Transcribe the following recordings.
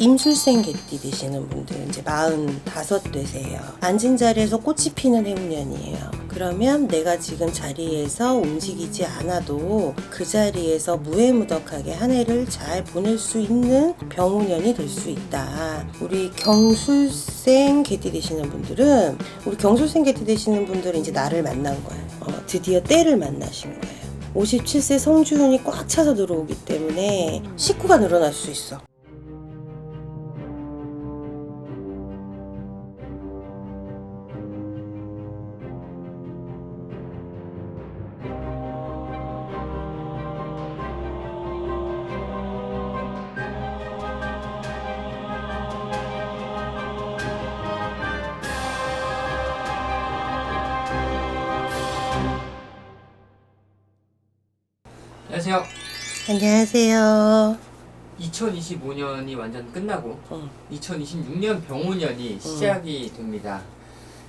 임술생 개띠 되시는 분들은 이제 45 되세요. 앉은 자리에서 꽃이 피는 해운년이에요. 그러면 내가 지금 자리에서 움직이지 않아도 그 자리에서 무해무덕하게 한 해를 잘 보낼 수 있는 병운년이 될 수 있다. 우리 경술생 개띠 되시는 분들은 이제 나를 만난 거예요. 드디어 때를 만나신 거예요. 57세 성주운이 꽉 차서 들어오기 때문에 식구가 늘어날 수 있어. 안녕하세요. 안녕하세요. 2025년이 완전 끝나고 2026년 병오년이 시작이 됩니다.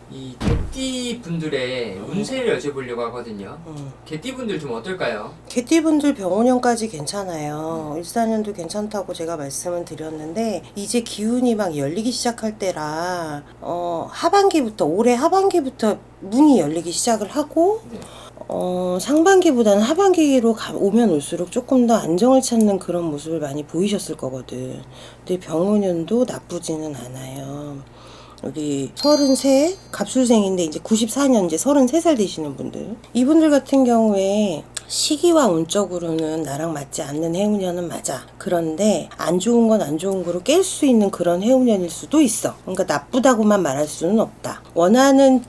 이 개띠 분들의 운세를 여쭤보려고 하거든요. 개띠 분들 좀 어떨까요? 개띠분들 병원년까지 괜찮아요. 일사년도 괜찮다고 제가 말씀을 드렸는데 이제 기운이 막 열리기 시작할 때라 올해 하반기부터 문이 열리기 시작을 하고 네. 상반기보다는 하반기로 오면 올수록 조금 더 안정을 찾는 그런 모습을 많이 보이셨을 거거든. 근데 병원년도 나쁘지는 않아요. 우리 33 갑술생인데 이제 94년 이제 33살 되시는 분들, 이분들 같은 경우에 시기와 운적으로는 나랑 맞지 않는 해운년은 맞아. 그런데 안 좋은 건 안 좋은 거로 깰 수 있는 그런 해운년일 수도 있어. 그러니까 나쁘다고만 말할 수는 없다. 원하는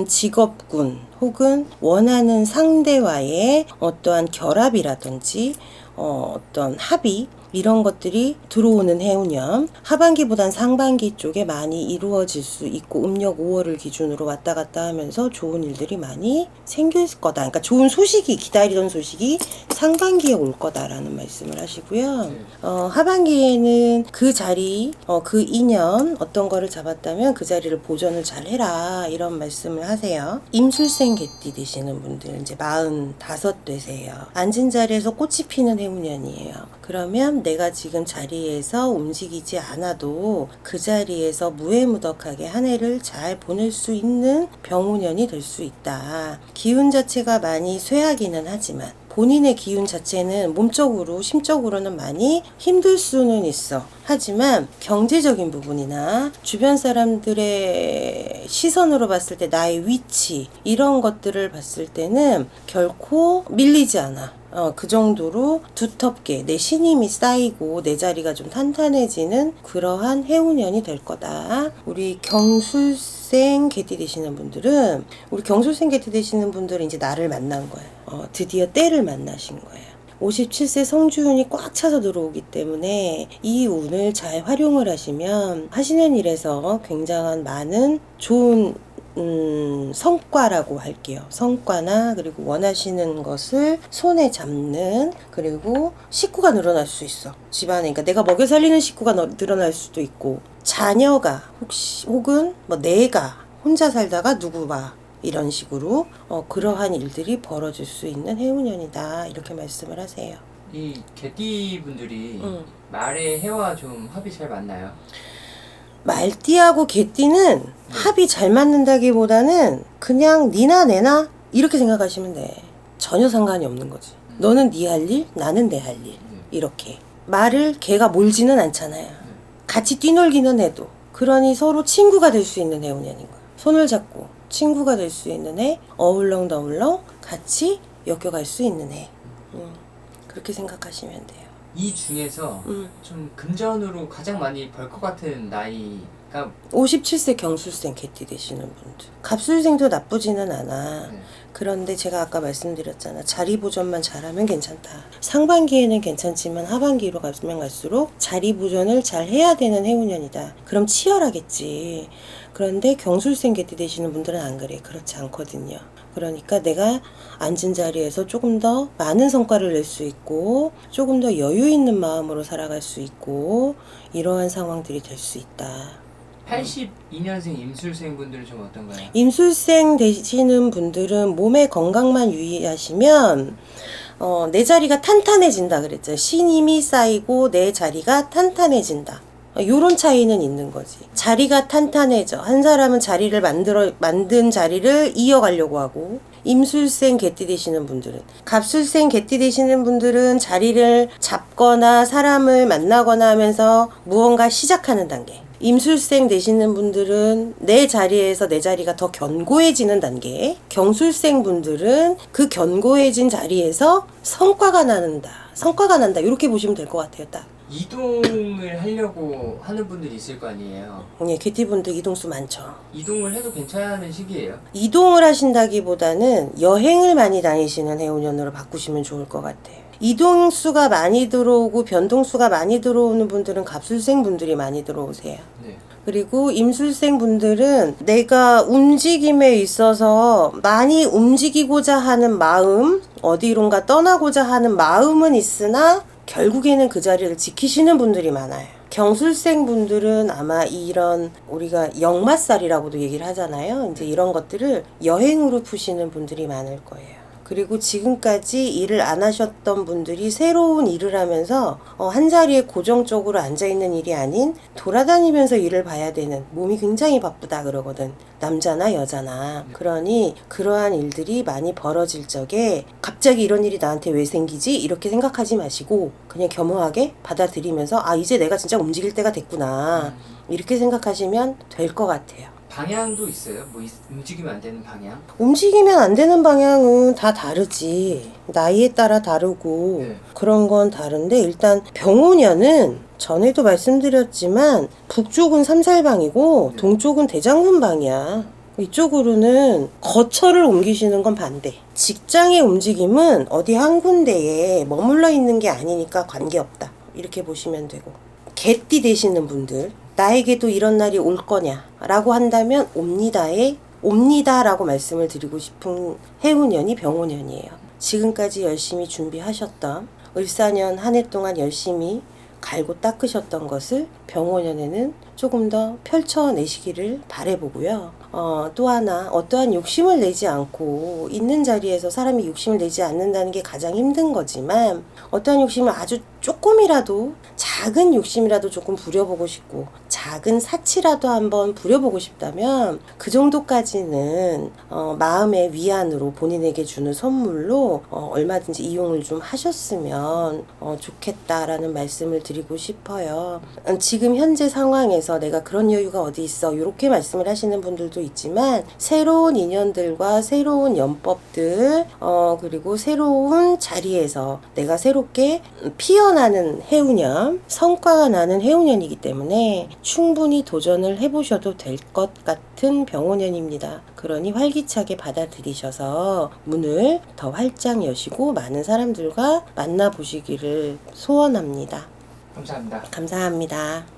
직업군 혹은 원하는 상대와의 어떠한 결합이라든지 어떤 합의, 이런 것들이 들어오는 해운년, 하반기보단 상반기 쪽에 많이 이루어질 수 있고 음력 5월을 기준으로 왔다 갔다 하면서 좋은 일들이 많이 생길 거다. 그러니까 좋은 소식이, 기다리던 소식이 상반기에 올 거다라는 말씀을 하시고요. 하반기에는 그 자리, 그 인연 어떤 거를 잡았다면 그 자리를 보존을 잘 해라, 이런 말씀을 하세요. 임술생 개띠 되시는 분들은 이제 45 되세요. 앉은 자리에서 꽃이 피는 해운년이에요. 그러면 내가 지금 자리에서 움직이지 않아도 그 자리에서 무해무덕하게 한 해를 잘 보낼 수 있는 병운년이 될 수 있다. 기운 자체가 많이 쇠하기는 하지만 본인의 기운 자체는 몸적으로, 심적으로는 많이 힘들 수는 있어. 하지만 경제적인 부분이나 주변 사람들의 시선으로 봤을 때 나의 위치, 이런 것들을 봤을 때는 결코 밀리지 않아. 그 정도로 두텁게 내 신임이 쌓이고 내 자리가 좀 탄탄해지는 그러한 해운년이 될 거다. 우리 경술생 개띠 되시는 분들은 이제 나를 만난 거예요. 드디어 때를 만나신 거예요. 57세 성주운이 꽉 차서 들어오기 때문에 이 운을 잘 활용을 하시면 하시는 일에서 굉장한 많은 좋은 성과라고 할게요. 성과나 그리고 원하시는 것을 손에 잡는, 그리고 식구가 늘어날 수 있어. 집안에. 그러니까 내가 먹여 살리는 식구가 늘어날 수도 있고, 자녀가 혹은 내가 혼자 살다가 누구와 이런 식으로 그러한 일들이 벌어질 수 있는 해운년이다, 이렇게 말씀을 하세요. 이 개띠 분들이 말의 해와 좀 합이 잘 맞나요? 말띠하고 개띠는 합이 잘 맞는다기보다는 그냥 니나 내나 이렇게 생각하시면 돼. 전혀 상관이 없는 거지. 너는 네 할 일, 나는 내 할 일. 이렇게. 말을 걔가 몰지는 않잖아요. 같이 뛰놀기는 해도. 그러니 서로 친구가 될 수 있는 해운년인 거야. 손을 잡고 친구가 될 수 있는 해, 어울렁더울렁 같이 엮여갈 수 있는 해. 그렇게 생각하시면 돼요. 이 중에서 좀 금전으로 가장 많이 벌 것 같은 나이가 57세 경술생 개띠 되시는 분들. 갑술생도 나쁘지는 않아. 그런데 제가 아까 말씀드렸잖아. 자리 보존만 잘하면 괜찮다. 상반기에는 괜찮지만 하반기로 가면 갈수록 자리 보존을 잘 해야 되는 해운년이다. 그럼 치열하겠지. 그런데 경술생 개띠 되시는 분들은 안 그래. 그렇지 않거든요. 그러니까 내가 앉은 자리에서 조금 더 많은 성과를 낼 수 있고 조금 더 여유 있는 마음으로 살아갈 수 있고 이러한 상황들이 될 수 있다. 82년생 임술생 분들은 좀 어떤가요? 임술생 되시는 분들은 몸의 건강만 유의하시면 내 자리가 탄탄해진다 그랬죠. 신임이 쌓이고 내 자리가 탄탄해진다. 요런 차이는 있는 거지. 자리가 탄탄해져. 한 사람은 자리를 만든 자리를 이어가려고 하고, 임술생 개띠 되시는 분들은, 갑술생 개띠 되시는 분들은 자리를 잡거나 사람을 만나거나 하면서 무언가 시작하는 단계. 임술생 되시는 분들은 내 자리에서 내 자리가 더 견고해지는 단계. 경술생 분들은 그 견고해진 자리에서 성과가 난다. 이렇게 보시면 될 것 같아요. 딱. 이동을 하려고 하는 분들이 있을 거 아니에요. 예, 개띠분들 이동수 많죠. 이동을 해도 괜찮은 시기예요. 이동을 하신다기보다는 여행을 많이 다니시는 해운년으로 바꾸시면 좋을 것 같아요. 이동수가 많이 들어오고 변동수가 많이 들어오는 분들은 갑술생 분들이 많이 들어오세요. 네. 그리고 임술생 분들은 내가 움직임에 있어서 많이 움직이고자 하는 마음, 어디론가 떠나고자 하는 마음은 있으나 결국에는 그 자리를 지키시는 분들이 많아요. 경술생 분들은 아마 이런 우리가 역마살이라고도 얘기를 하잖아요. 이제 이런 것들을 여행으로 푸시는 분들이 많을 거예요. 그리고 지금까지 일을 안 하셨던 분들이 새로운 일을 하면서 한 자리에 고정적으로 앉아있는 일이 아닌 돌아다니면서 일을 봐야 되는, 몸이 굉장히 바쁘다 그러거든. 남자나 여자나. 그러니 그러한 일들이 많이 벌어질 적에 갑자기 이런 일이 나한테 왜 생기지? 이렇게 생각하지 마시고 그냥 겸허하게 받아들이면서 아, 이제 내가 진짜 움직일 때가 됐구나. 이렇게 생각하시면 될 것 같아요. 방향도 있어요? 뭐 움직이면 안 되는 방향? 움직이면 안 되는 방향은 다 다르지. 나이에 따라 다르고 네. 그런 건 다른데, 일단 병오년은 전에도 말씀드렸지만 북쪽은 삼살방이고 네. 동쪽은 대장군방이야. 이쪽으로는 거처를 옮기시는 건 반대. 직장의 움직임은 어디 한 군데에 머물러 있는 게 아니니까 관계없다. 이렇게 보시면 되고, 개띠 되시는 분들, 나에게도 이런 날이 올 거냐 라고 한다면 옵니다 라고 말씀을 드리고 싶은 해운년이 병오년이에요. 지금까지 열심히 준비하셨던, 을사년 한 해 동안 열심히 갈고 닦으셨던 것을 병오년에는 조금 더 펼쳐내시기를 바라보고요. 또 하나, 어떠한 욕심을 내지 않고 있는 자리에서 사람이 욕심을 내지 않는다는 게 가장 힘든 거지만, 어떠한 욕심을 아주 조금이라도, 작은 욕심이라도 조금 부려보고 싶고 작은 사치라도 한번 부려보고 싶다면 그 정도까지는 마음의 위안으로 본인에게 주는 선물로 얼마든지 이용을 좀 하셨으면 좋겠다라는 말씀을 드리고 싶어요. 지금 현재 상황에서 내가 그런 여유가 어디 있어, 이렇게 말씀을 하시는 분들도 있지만, 새로운 인연들과 새로운 연법들, 그리고 새로운 자리에서 내가 새롭게 피어나는 해운년, 성과가 나는 해운년이기 때문에 충분히 도전을 해보셔도 될 것 같은 병오년입니다. 그러니 활기차게 받아들이셔서 문을 더 활짝 여시고 많은 사람들과 만나보시기를 소원합니다. 감사합니다. 감사합니다.